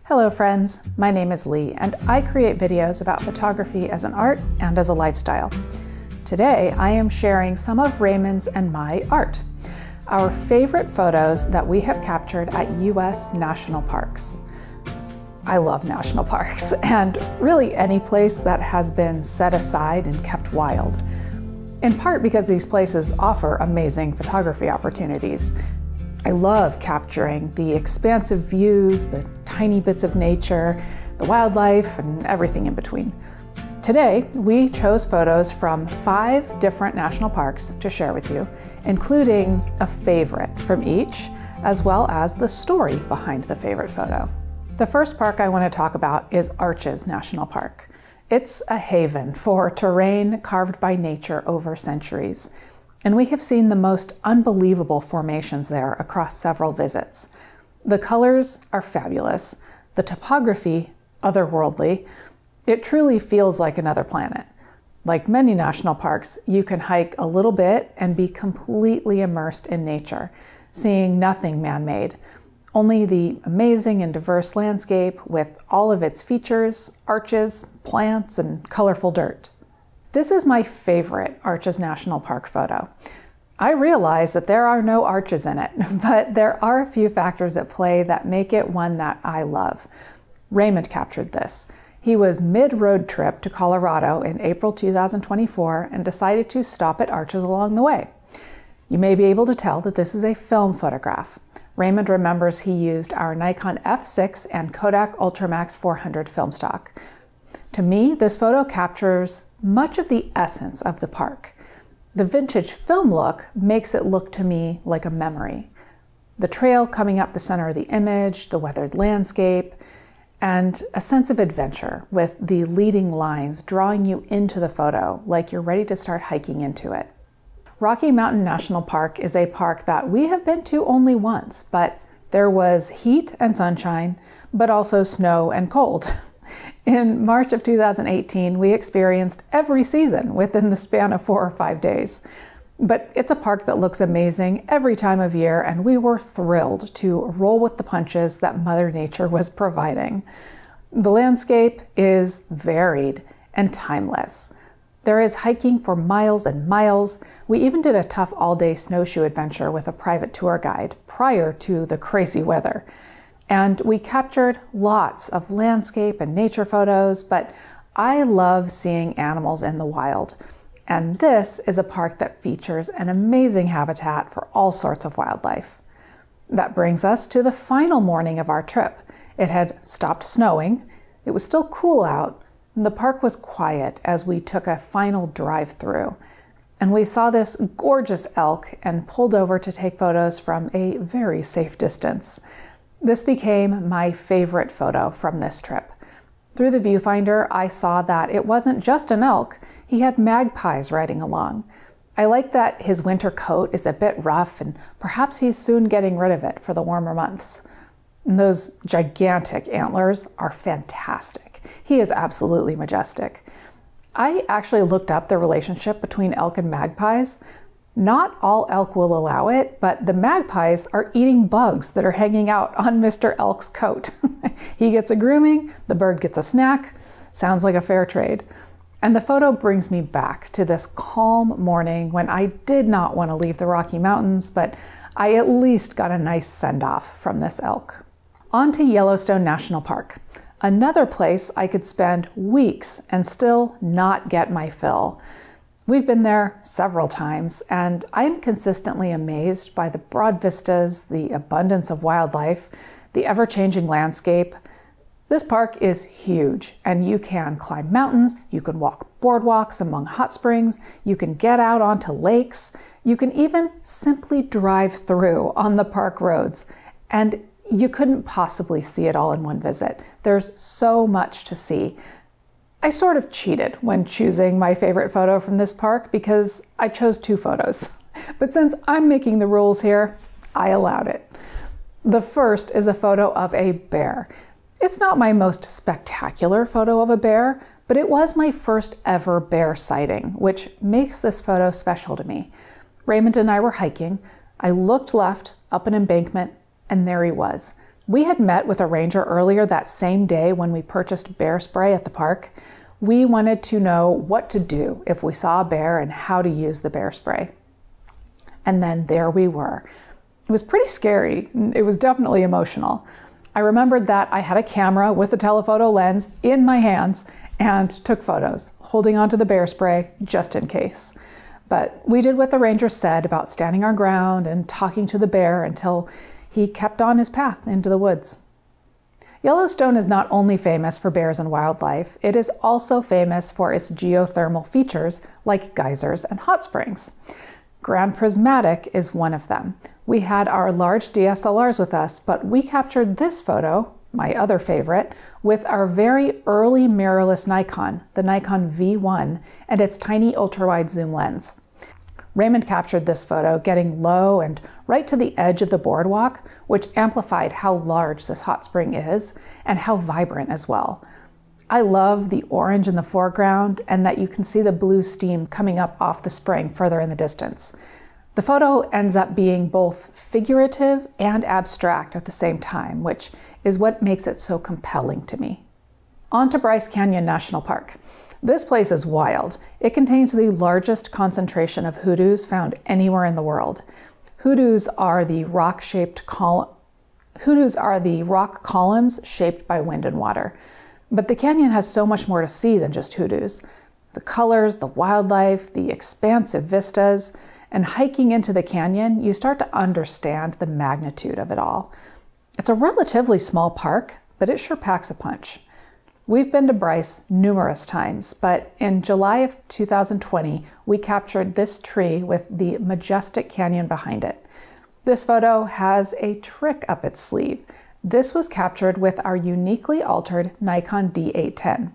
Hello friends, my name is Leigh and I create videos about photography as an art and as a lifestyle. Today I am sharing some of Raymond's and my art, our favorite photos that we have captured at US national parks. I love national parks and really any place that has been set aside and kept wild. In part because these places offer amazing photography opportunities. I love capturing the expansive views, the tiny bits of nature, the wildlife, and everything in between. Today, we chose photos from 5 different national parks to share with you, including a favorite from each, as well as the story behind the favorite photo. The first park I want to talk about is Arches National Park. It's a haven for terrain carved by nature over centuries. And we have seen the most unbelievable formations there across several visits. The colors are fabulous, the topography otherworldly. It truly feels like another planet. Like many national parks, you can hike a little bit and be completely immersed in nature, seeing nothing man-made, only the amazing and diverse landscape with all of its features, arches, plants, and colorful dirt. This is my favorite Arches National Park photo. I realize that there are no arches in it, but there are a few factors at play that make it one that I love. Raymond captured this. He was mid-road trip to Colorado in April 2024 and decided to stop at Arches along the way. You may be able to tell that this is a film photograph. Raymond remembers he used our Nikon F6 and Kodak Ultramax 400 film stock. To me, this photo captures much of the essence of the park. The vintage film look makes it look to me like a memory. The trail coming up the center of the image, the weathered landscape, and a sense of adventure with the leading lines drawing you into the photo like you're ready to start hiking into it. Rocky Mountain National Park is a park that we have been to only once, but there was heat and sunshine, but also snow and cold. In March of 2018, we experienced every season within the span of 4 or 5 days. But it's a park that looks amazing every time of year, and we were thrilled to roll with the punches that Mother Nature was providing. The landscape is varied and timeless. There is hiking for miles and miles. We even did a tough all-day snowshoe adventure with a private tour guide prior to the crazy weather. And we captured lots of landscape and nature photos, but I love seeing animals in the wild. And this is a park that features an amazing habitat for all sorts of wildlife. That brings us to the final morning of our trip. It had stopped snowing, it was still cool out, and the park was quiet as we took a final drive through. And we saw this gorgeous elk and pulled over to take photos from a very safe distance. This became my favorite photo from this trip. Through the viewfinder, I saw that it wasn't just an elk, he had magpies riding along. I like that his winter coat is a bit rough and perhaps he's soon getting rid of it for the warmer months. And those gigantic antlers are fantastic. He is absolutely majestic. I actually looked up the relationship between elk and magpies. Not all elk will allow it, but the magpies are eating bugs that are hanging out on Mr. Elk's coat. He gets a grooming, the bird gets a snack. Sounds like a fair trade. And the photo brings me back to this calm morning when I did not want to leave the Rocky Mountains, but I at least got a nice send-off from this elk. On to Yellowstone National Park, another place I could spend weeks and still not get my fill. We've been there several times, and I'm consistently amazed by the broad vistas, the abundance of wildlife, the ever-changing landscape. This park is huge, and you can climb mountains, you can walk boardwalks among hot springs, you can get out onto lakes, you can even simply drive through on the park roads, and you couldn't possibly see it all in one visit. There's so much to see. I sort of cheated when choosing my favorite photo from this park because I chose 2 photos. But since I'm making the rules here, I allowed it. The first is a photo of a bear. It's not my most spectacular photo of a bear, but it was my first ever bear sighting, which makes this photo special to me. Raymond and I were hiking. I looked left up an embankment, and there he was. We had met with a ranger earlier that same day when we purchased bear spray at the park. We wanted to know what to do if we saw a bear and how to use the bear spray. And then there we were. It was pretty scary. It was definitely emotional. I remembered that I had a camera with a telephoto lens in my hands and took photos, holding onto the bear spray just in case. But we did what the ranger said about standing our ground and talking to the bear until he kept on his path into the woods. Yellowstone is not only famous for bears and wildlife, it is also famous for its geothermal features like geysers and hot springs. Grand Prismatic is one of them. We had our large DSLRs with us, but we captured this photo, my other favorite, with our very early mirrorless Nikon, the Nikon V1, and its tiny ultra-wide zoom lens. Raymond captured this photo getting low and right to the edge of the boardwalk, which amplified how large this hot spring is and how vibrant as well. I love the orange in the foreground and that you can see the blue steam coming up off the spring further in the distance. The photo ends up being both figurative and abstract at the same time, which is what makes it so compelling to me. On to Bryce Canyon National Park. This place is wild. It contains the largest concentration of hoodoos found anywhere in the world. Hoodoos are the rock columns shaped by wind and water. But the canyon has so much more to see than just hoodoos. The colors, the wildlife, the expansive vistas, and hiking into the canyon, you start to understand the magnitude of it all. It's a relatively small park, but it sure packs a punch. We've been to Bryce numerous times, but in July of 2020, we captured this tree with the majestic canyon behind it. This photo has a trick up its sleeve. This was captured with our uniquely altered Nikon D810.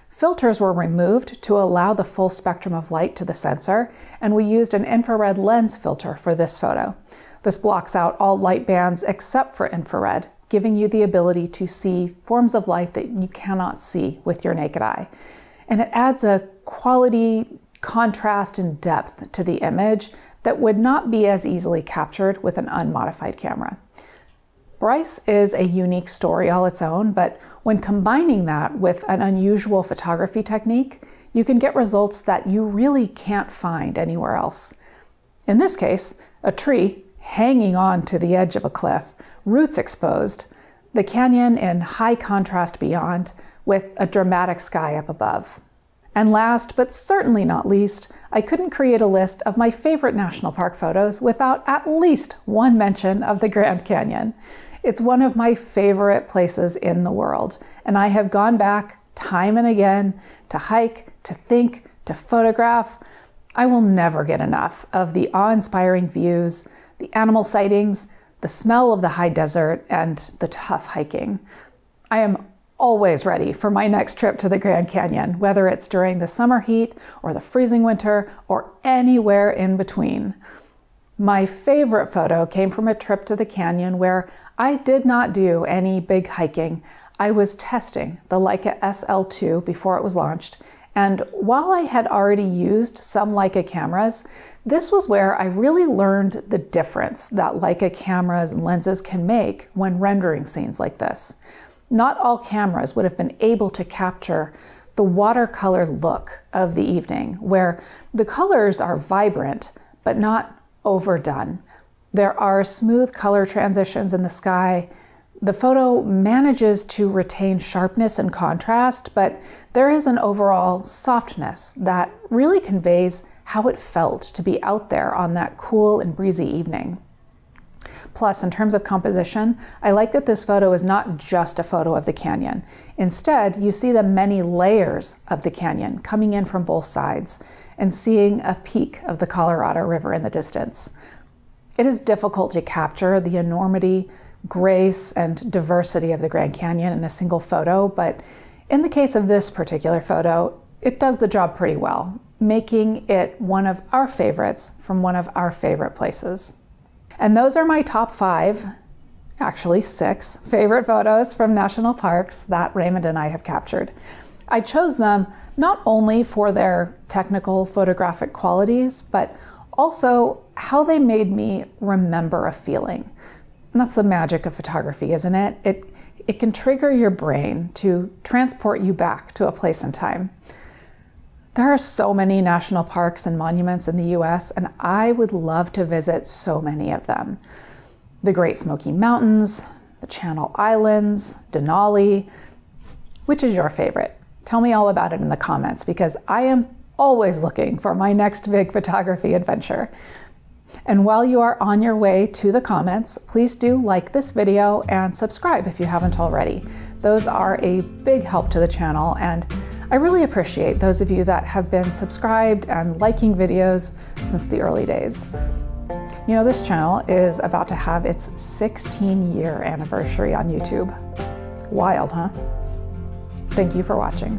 Filters were removed to allow the full spectrum of light to the sensor, and we used an infrared lens filter for this photo. This blocks out all light bands except for infrared, giving you the ability to see forms of light that you cannot see with your naked eye. And it adds a quality, contrast, and depth to the image that would not be as easily captured with an unmodified camera. Bryce is a unique story all its own, but when combining that with an unusual photography technique, you can get results that you really can't find anywhere else. In this case, a tree hanging on to the edge of a cliff, roots exposed, the canyon in high contrast beyond, with a dramatic sky up above. And last, but certainly not least, I couldn't create a list of my favorite national park photos without at least one mention of the Grand Canyon. It's one of my favorite places in the world, and I have gone back time and again to hike, to think, to photograph. I will never get enough of the awe-inspiring views, the animal sightings, the smell of the high desert, and the tough hiking. I am always ready for my next trip to the Grand Canyon, whether it's during the summer heat or the freezing winter or anywhere in between. My favorite photo came from a trip to the canyon where I did not do any big hiking. I was testing the Leica SL2 before it was launched, and while I had already used some Leica cameras, this was where I really learned the difference that Leica cameras and lenses can make when rendering scenes like this. Not all cameras would have been able to capture the watercolor look of the evening, where the colors are vibrant but not overdone. There are smooth color transitions in the sky. The photo manages to retain sharpness and contrast, but there is an overall softness that really conveys how it felt to be out there on that cool and breezy evening. Plus, in terms of composition, I like that this photo is not just a photo of the canyon. Instead, you see the many layers of the canyon coming in from both sides and seeing a peak of the Colorado River in the distance. It is difficult to capture the enormity, grace, and diversity of the Grand Canyon in a single photo, but in the case of this particular photo, it does the job pretty well, making it one of our favorites from one of our favorite places. And those are my top 5, actually 6, favorite photos from national parks that Raymond and I have captured. I chose them not only for their technical photographic qualities, but also how they made me remember a feeling. And that's the magic of photography, isn't it? It can trigger your brain to transport you back to a place and time. There are so many national parks and monuments in the US, and I would love to visit so many of them. The Great Smoky Mountains, the Channel Islands, Denali. Which is your favorite? Tell me all about it in the comments, because I am always looking for my next big photography adventure. And while you are on your way to the comments, please do like this video and subscribe if you haven't already. Those are a big help to the channel, and I really appreciate those of you that have been subscribed and liking videos since the early days. You know, this channel is about to have its 16-year anniversary on YouTube. Wild, huh? Thank you for watching.